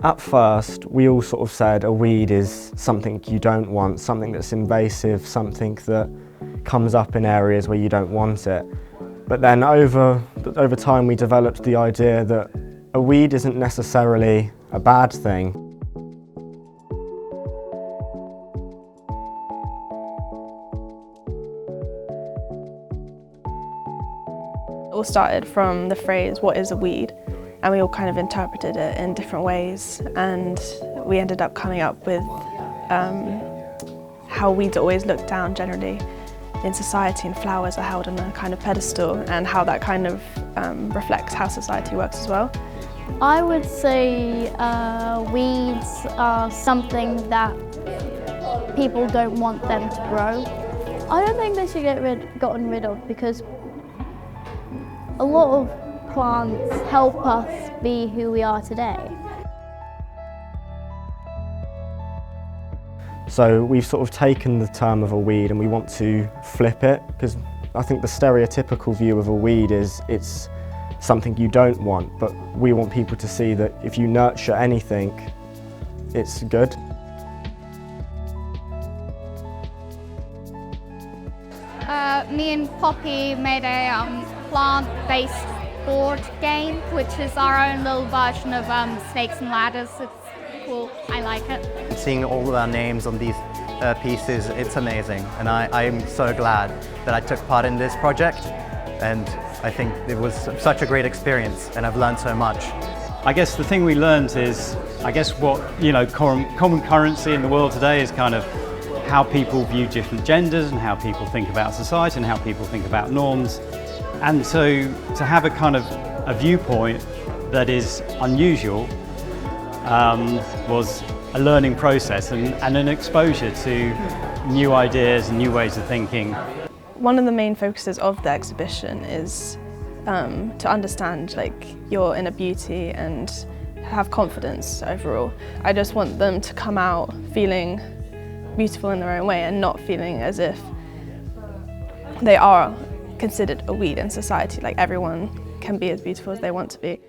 At first, we all sort of said a weed is something you don't want, something that's invasive, something that comes up in areas where you don't want it. But then over time we developed the idea that a weed isn't necessarily a bad thing. It all started from the phrase, "What is a weed?" And we all kind of interpreted it in different ways, and we ended up coming up with how weeds are always looked down generally in society, and flowers are held on a kind of pedestal, and how that kind of reflects how society works as well. I would say weeds are something that people don't want them to grow. I don't think they should get gotten rid of, because a lot of plants help us be who we are today. So we've sort of taken the term of a weed and we want to flip it, because I think the stereotypical view of a weed is it's something you don't want, but we want people to see that if you nurture anything, it's good. Me and Poppy made a plant-based board game, which is our own little version of Snakes and Ladders. It's cool, I like it. Seeing all of our names on these pieces, it's amazing, and I'm so glad that I took part in this project, and I think it was such a great experience, and I've learned so much. I guess the thing we learned is, what common currency in the world today is kind of how people view different genders and how people think about society and how people think about norms. And so to have a kind of a viewpoint that is unusual was a learning process and an exposure to new ideas and new ways of thinking. One of the main focuses of the exhibition is to understand your inner beauty and have confidence overall. I just want them to come out feeling beautiful in their own way and not feeling as if they are considered a weed in society. Like, everyone can be as beautiful as they want to be.